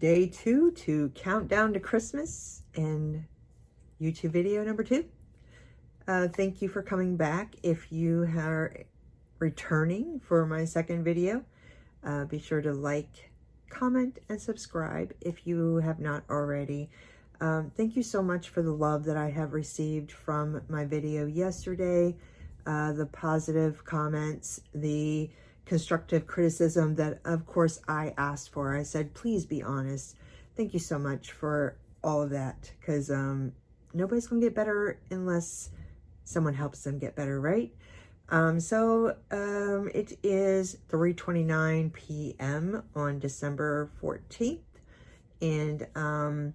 day 2 to count down to Christmas and YouTube video number 2. Thank you for coming back. If you are returning for my second video, be sure to like, comment, and subscribe if you have not already. Thank you so much for the love that I have received from my video yesterday, the positive comments, the constructive criticism that of course I asked for. I said, please be honest. Thank you so much for all of that, because nobody's gonna get better unless someone helps them get better, right? It is 3:29 p.m. on December 14th, and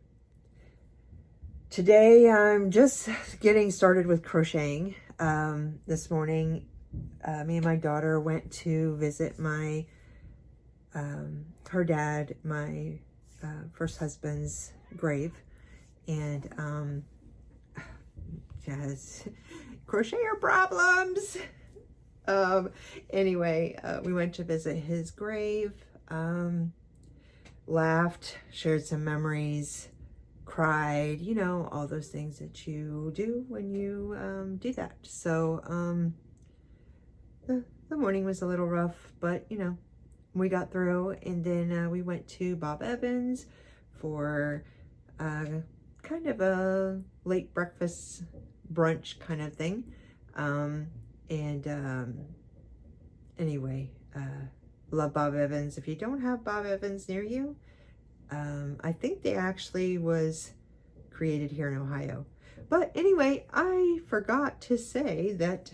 today I'm just getting started with crocheting. This morning, me and my daughter went to visit my, her dad, my first husband's grave, and just crocheter problems. Anyway, we went to visit his grave, laughed, shared some memories, cried, you know, all those things that you do when you do that. So the morning was a little rough, but you know, we got through, and then we went to Bob Evans for kind of a late breakfast brunch kind of thing. Anyway, love Bob Evans. If you don't have Bob Evans near you, I think they actually was created here in Ohio. But anyway, I forgot to say that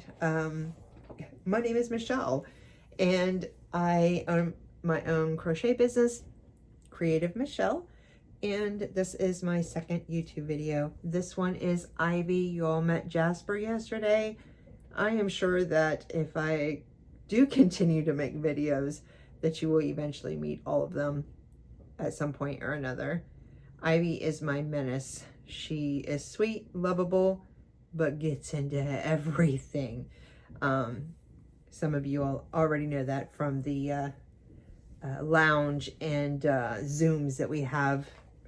my name is Michelle, and I own my own crochet business, Creative Michelle, and this is my second YouTube video. This one is Ivy. You all met Jasper yesterday. I am sure that if I do continue to make videos, that you will eventually meet all of them at some point or another. Ivy is my menace. She is sweet, lovable, but gets into everything. Some of you all already know that from the lounge and Zooms that we have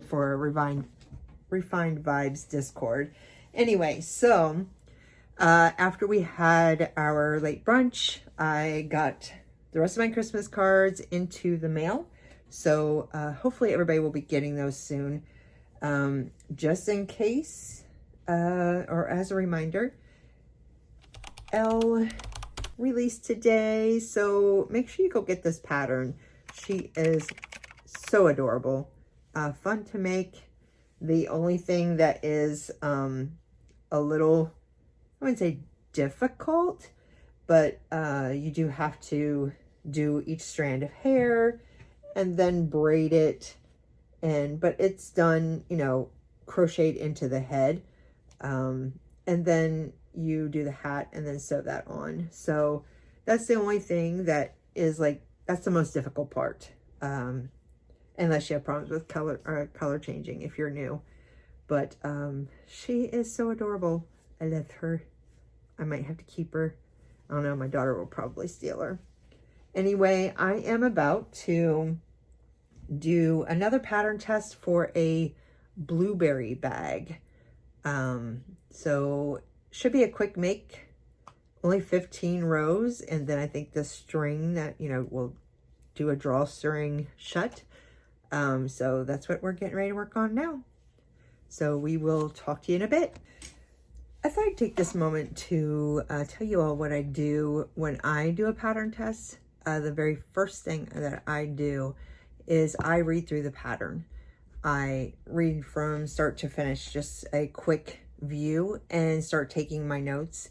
for Refined Vibes Discord. Anyway, so after we had our late brunch, I got the rest of my Christmas cards into the mail. So hopefully everybody will be getting those soon. Just in case, or as a reminder, Elle released today, so make sure you go get this pattern. She is so adorable, fun to make. The only thing that is a little, I wouldn't say difficult, but you do have to do each strand of hair and then braid it, but it's done, you know, crocheted into the head, and then you do the hat and then sew that on. So that's the only thing that is like, that's the most difficult part, unless you have problems with color changing if you're new. But she is so adorable. I love her. I might have to keep her. I don't know, my daughter will probably steal her. Anyway, I am about to do another pattern test for a blueberry bag. So should be a quick make, only 15 rows, and then I think the string that, you know, will do a drawstring shut. So that's what we're getting ready to work on now. So we will talk to you in a bit. I thought I'd take this moment to tell you all what I do when I do a pattern test. The very first thing that I do is I read through the pattern. I read from start to finish, just a quick view, and start taking my notes.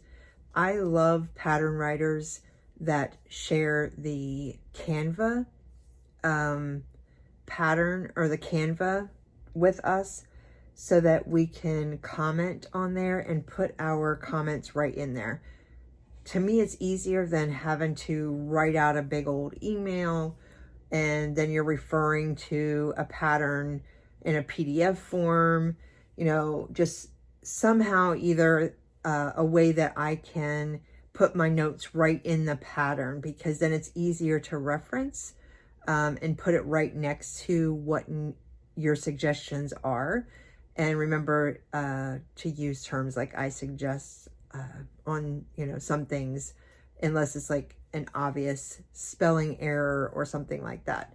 I love pattern writers that share the Canva pattern or the Canva with us, so that we can comment on there and put our comments right in there. To me, it's easier than having to write out a big old email and then you're referring to a pattern in a PDF form, you know, just somehow either a way that I can put my notes right in the pattern, because then it's easier to reference and put it right next to what your suggestions are. And remember to use terms like I suggest on, you know, some things, unless it's like an obvious spelling error or something like that.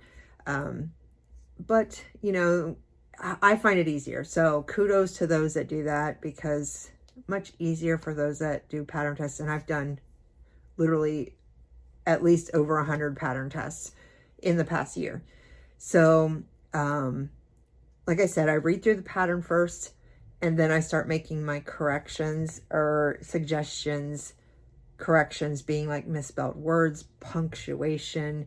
But, you know, I find it easier. So kudos to those that do that, because much easier for those that do pattern tests. And I've done literally at least over 100 pattern tests in the past year. So, like I said, I read through the pattern first, and then I start making my corrections or suggestions. Corrections being like misspelled words, punctuation.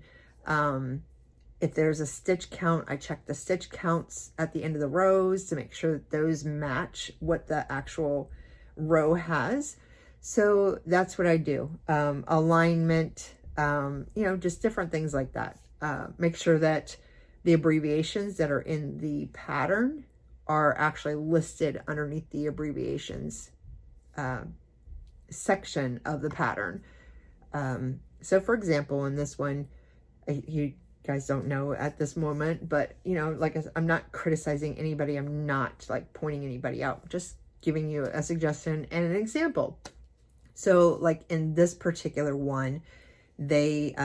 If there's a stitch count, I check the stitch counts at the end of the rows to make sure that those match what the actual row has. So that's what I do. Alignment, you know, just different things like that. Make sure that the abbreviations that are in the pattern are actually listed underneath the abbreviations section of the pattern. So for example, in this one, you guys don't know at this moment, but you know, like I'm not criticizing anybody. I'm not like pointing anybody out, just giving you a suggestion and an example. So like in this particular one, they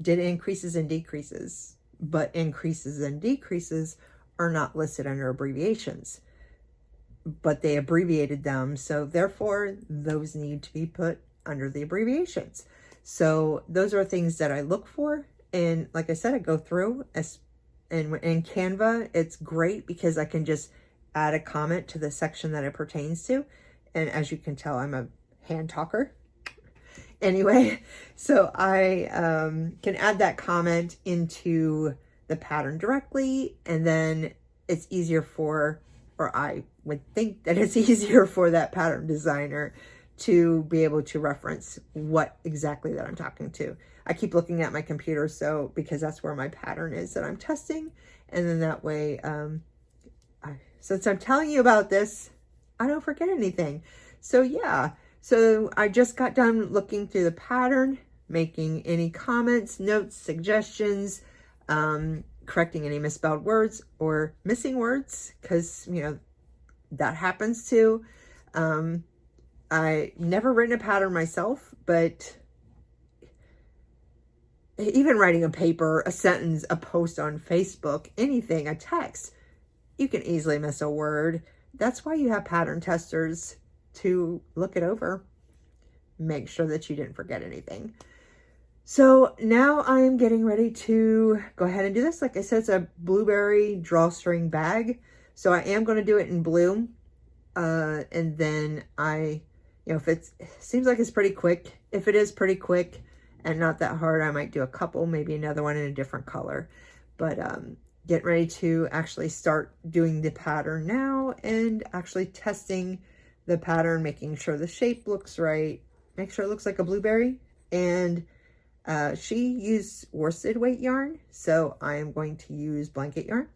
did increases and decreases, but increases and decreases are not listed under abbreviations, but they abbreviated them. So therefore those need to be put under the abbreviations. So those are things that I look for. And like I said, I go through and in Canva, it's great because I can just add a comment to the section that it pertains to. And as you can tell, I'm a hand talker. Anyway, so I can add that comment into the pattern directly, and then it's easier for, or I would think that it's easier for that pattern designer to be able to reference what exactly that I'm talking to. I keep looking at my computer, so because that's where my pattern is that I'm testing, and then that way, since I'm telling you about this, I don't forget anything. So yeah, so I just got done looking through the pattern, making any comments, notes, suggestions, correcting any misspelled words or missing words, because, you know, that happens too. I never written a pattern myself, but even writing a paper, a sentence, a post on Facebook, anything, a text, you can easily miss a word. That's why you have pattern testers to look it over, make sure that you didn't forget anything. So now I'm getting ready to go ahead and do this. Like I said, it's a blueberry drawstring bag. So I am going to do it in blue. And then you know, if it seems like it's pretty quick, if it is pretty quick and not that hard, I might do a couple, maybe another one in a different color. But get ready to actually start doing the pattern now and actually testing the pattern, making sure the shape looks right, make sure it looks like a blueberry. And she used worsted weight yarn, so I am going to use blanket yarn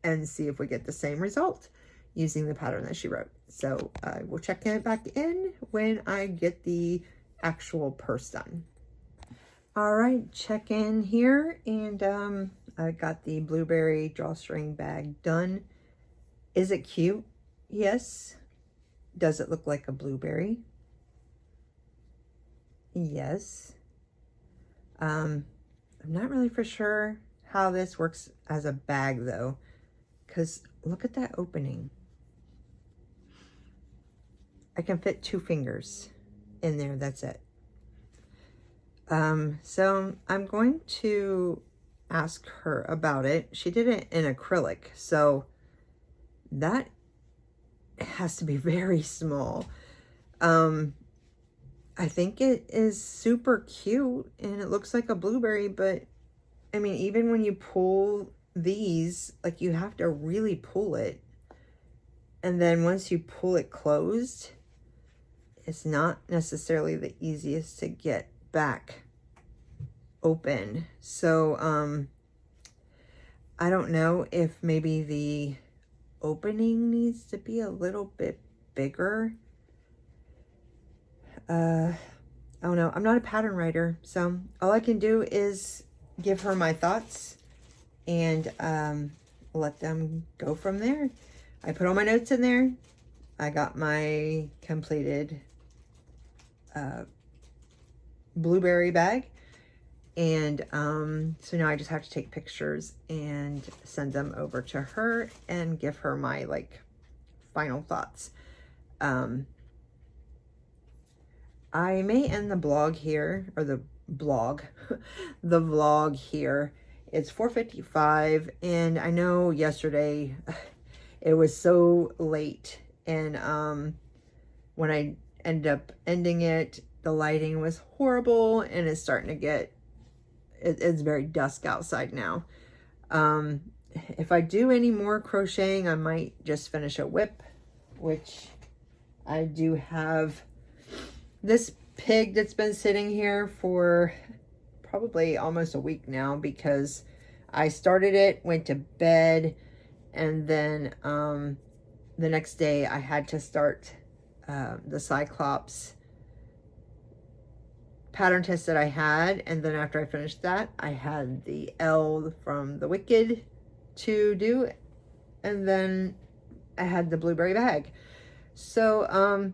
and see if we get the same result using the pattern that she wrote. So I will check it back in when I get the actual purse done. All right, check in here, and I got the blueberry drawstring bag done. Is it cute? Yes. Does it look like a blueberry? Yes. I'm not really for sure how this works as a bag though, because look at that opening. I can fit 2 fingers in there, that's it. So I'm going to ask her about it. She did it in acrylic, so that has to be very small. I think it is super cute and it looks like a blueberry, but I mean, even when you pull these, like, you have to really pull it. And then once you pull it closed, it's not necessarily the easiest to get back open. So, I don't know if maybe the opening needs to be a little bit bigger. I don't know. I'm not a pattern writer, so all I can do is give her my thoughts and let them go from there. I put all my notes in there. I got my completed blueberry bag. And so now I just have to take pictures and send them over to her and give her my like final thoughts. I may end the blog here, or the blog, the vlog here. It's 4:55, and I know yesterday it was so late, and when I ended up ending it, the lighting was horrible, and it's starting to get, it's very dusk outside now. If I do any more crocheting, I might just finish a whip, which I do have this pig that's been sitting here for probably almost a week now, because I started it, went to bed, and then the next day I had to start the Cyclops pattern test that I had, and then after I finished that, I had the L from the Wicked to do, and then I had the blueberry bag. So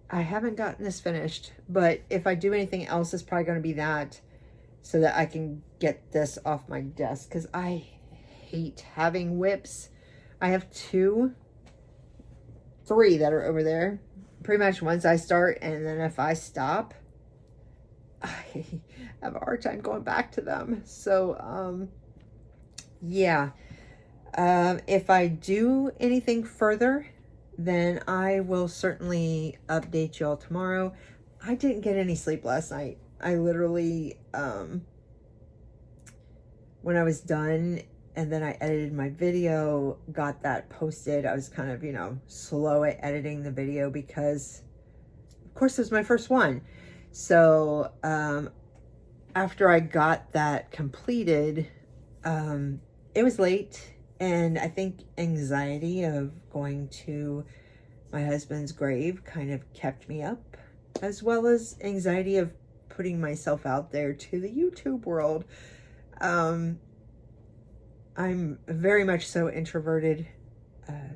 I haven't gotten this finished, but if I do anything else, it's probably going to be that, so that I can get this off my desk, because I hate having whips. I have 3 that are over there. Pretty much once I start, and then if I stop, I have a hard time going back to them. So yeah, if I do anything further, then I will certainly update y'all tomorrow. I didn't get any sleep last night. I literally, when I was done and then I edited my video, got that posted, I was kind of, you know, slow at editing the video because, of course, it was my first one. So after I got that completed, it was late. And I think anxiety of going to my husband's grave kind of kept me up, as well as anxiety of putting myself out there to the YouTube world. I'm very much so introverted.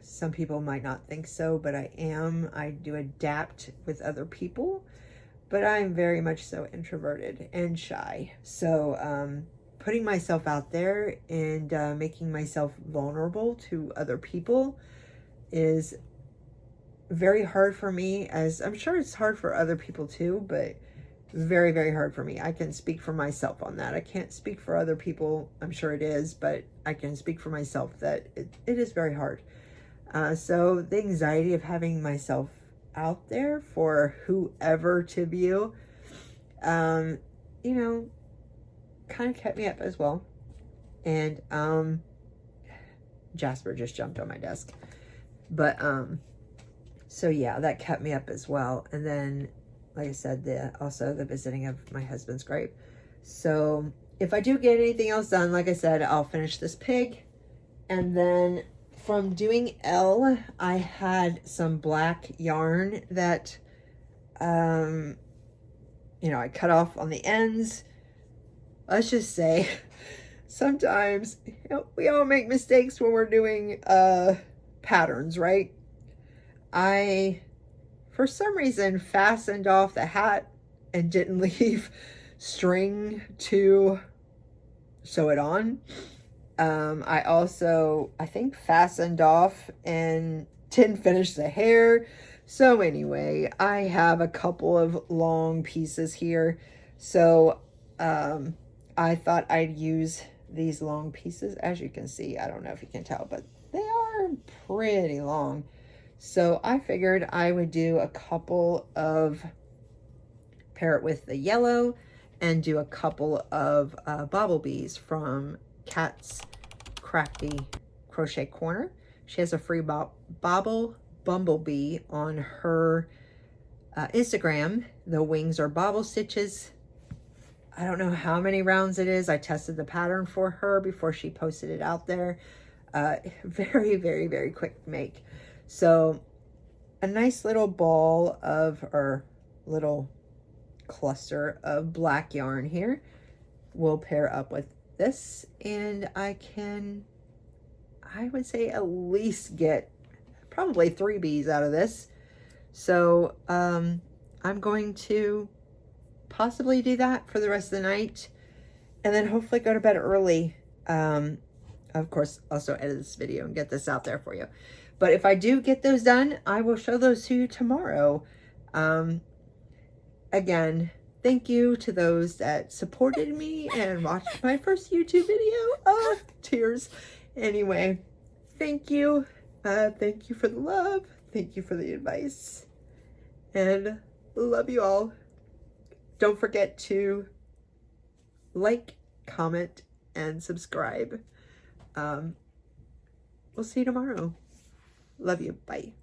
Some people might not think so, but I am. I do adapt with other people, but I'm very much so introverted and shy. So, putting myself out there and making myself vulnerable to other people is very hard for me, as I'm sure it's hard for other people too, but very, very hard for me. I can speak for myself on that. I can't speak for other people. I'm sure it is, but I can speak for myself that it is very hard. So the anxiety of having myself out there for whoever to view, you know, kind of kept me up as well. And Jasper just jumped on my desk, but so yeah, that kept me up as well. And then, like I said, also the visiting of my husband's grave. So if I do get anything else done, like I said, I'll finish this pig. And then from doing L, I had some black yarn that you know, I cut off on the ends. Let's just say, sometimes, you know, we all make mistakes when we're doing patterns, right? I, for some reason, fastened off the hat and didn't leave string to sew it on. I also, I think, fastened off and didn't finish the hair. So anyway, I have a couple of long pieces here. So I thought I'd use these long pieces. As you can see, I don't know if you can tell, but they are pretty long. So I figured I would do a couple of, pair it with the yellow, and do a couple of bobble bees from Kat's Crafty Crochet Corner. She has a free bobble bumblebee on her Instagram. The wings are bobble stitches. I don't know how many rounds it is. I tested the pattern for her before she posted it out there. Very, very, very quick make. So a nice little ball of, or little cluster of black yarn here will pair up with this, and I can I would say at least get probably 3 bees out of this. So I'm going to possibly do that for the rest of the night, and then hopefully go to bed early. Of course, also edit this video and get this out there for you. But if I do get those done, I will show those to you tomorrow. Again, thank you to those that supported me and watched my first YouTube video. Tears. Anyway, thank you. Thank you for the love. Thank you for the advice. And love you all. Don't forget to like, comment, and subscribe. We'll see you tomorrow. Love you. Bye.